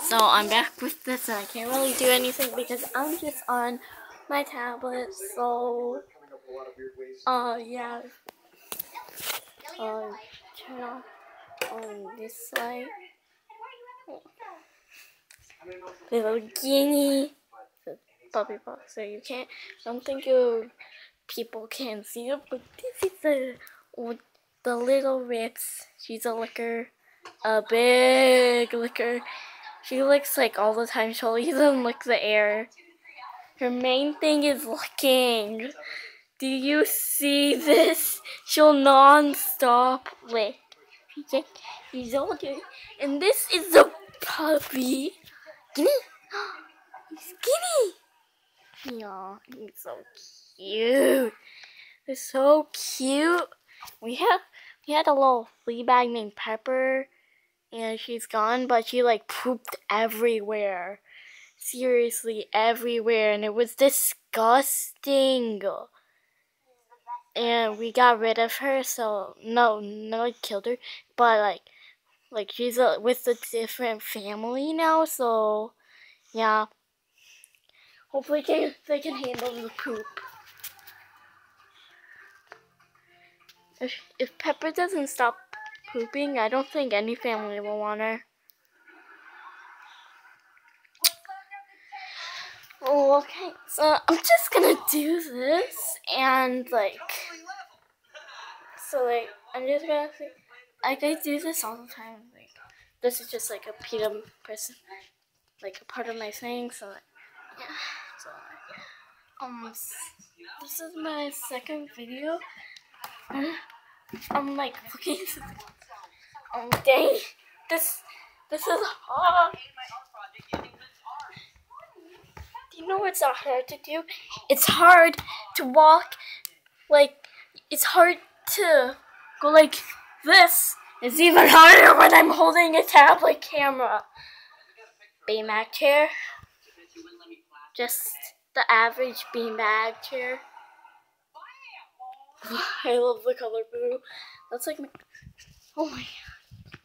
So I'm back with this and I can't really do anything because I'm just on my tablet. So yeah. Turn off on this light. Little guinea. The puppy box. So you can't, I don't think people can see it, but this is the little Rips. She's a licker. A big licker. She licks like all the time. She'll even lick the air. Her main thing is licking. Do you see this? She'll non-stop lick. She's older. And this is a puppy. Guinea. He's Guinea. Aw, he's so cute. They're so cute. We had a little flea bag named Pepper. And she's gone, but she like pooped everywhere. Seriously, everywhere, and it was disgusting. And we got rid of her, so no, like killed her, but like she's with a different family now, so yeah. Hopefully they can handle the poop. If Pepper doesn't stop pooping, I don't think any family will want her. Oh, okay, so I'm just gonna do this, and I'm just gonna say, I do this all the time, this is just like a part of my thing, so yeah, this is my second video. I'm like looking at dang, this is hard. Do you know what's not hard to do? It's hard to walk, it's hard to go like this. It's even harder when I'm holding a tablet camera. Beanbag chair. Just the average beanbag chair. I love the color blue. That's like oh my god.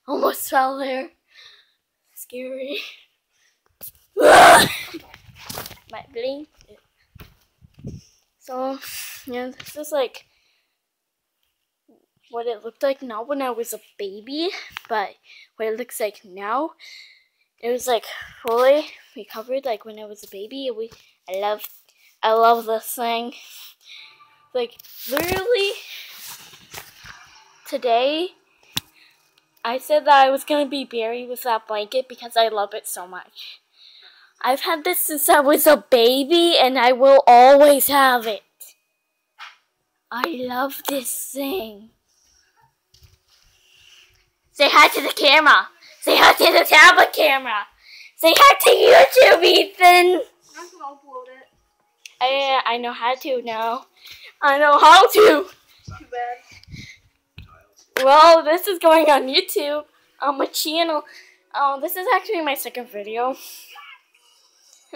Almost fell there. Scary. Might blink. So yeah, this is like what it looked like now when I was a baby, but what it looks like now, it was like fully recovered like when I was a baby. I love this thing. Like literally today I said that I was gonna be buried with that blanket because I love it so much. I've had this since I was a baby, and I will always have it. I love this thing. Say hi to the camera. Say hi to the tablet camera. Say hi to YouTube, Ethan. I'm gonna upload it. I know how to now. I know how to. Too bad. Well, this is going on YouTube on my channel. This is actually my second video.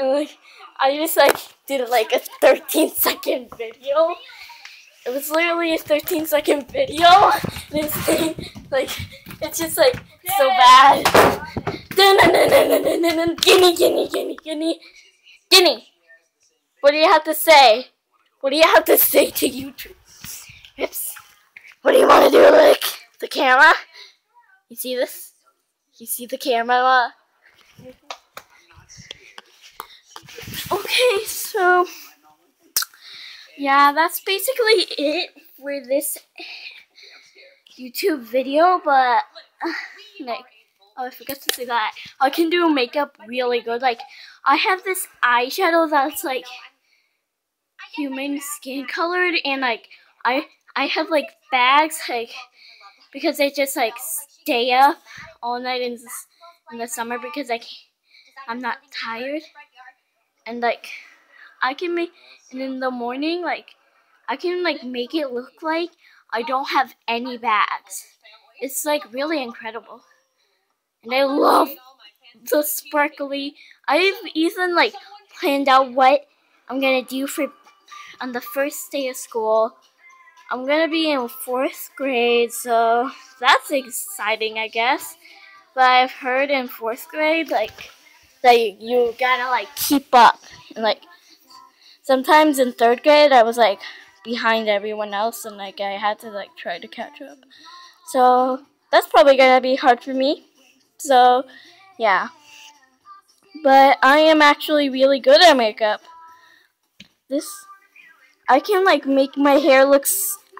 I just did a 13-second video. It was literally a 13-second video. This thing, it's just so bad. Guinea. What do you have to say? What do you have to say to YouTube? Oops. What do you want to do? Like the camera? You see this? You see the camera? Okay, so yeah, that's basically it for this YouTube video, but I forgot to say that I can do makeup really good. I have this eyeshadow that's human skin colored, and I have bags because I just stay up all night in the summer because I'm not tired. And I can make, and in the morning, I can make it look like I don't have any bags. It's really incredible. And I love the sparkly. I've even planned out what I'm gonna do on the first day of school. I'm gonna be in 4th grade, so that's exciting, I guess. but I've heard in 4th grade, like, that you gotta, like, keep up. And, like, sometimes in 3rd grade, I was, like, behind everyone else, and, like, I had to, like, try to catch up. So, that's probably gonna be hard for me. So, yeah. But I am actually really good at makeup. I can, like, make my hair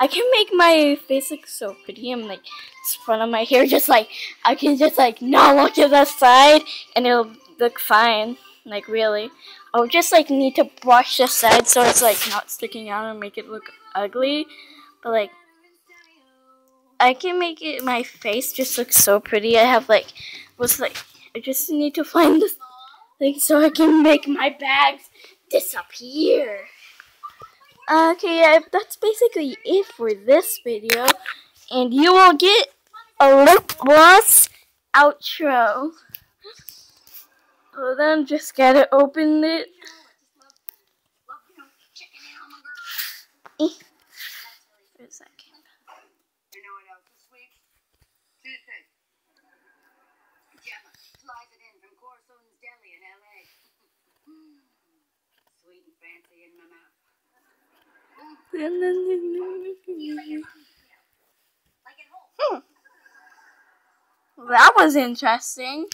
I can make my face look so pretty. I'm, like, this front of my hair just, like, I can just, like, not look to the side, and it'll look fine. Like, really. I'll just, like, need to brush the side so it's, like, not sticking out and make it look ugly. But, like, I can make my face just look so pretty. I have, like, I just need to find this thing so I can make my bags disappear. Okay, that's basically it for this video. And you will get a lip gloss outro. So then just gotta open it. Where's that camera? Sweet and fancy in my mouth. That was interesting.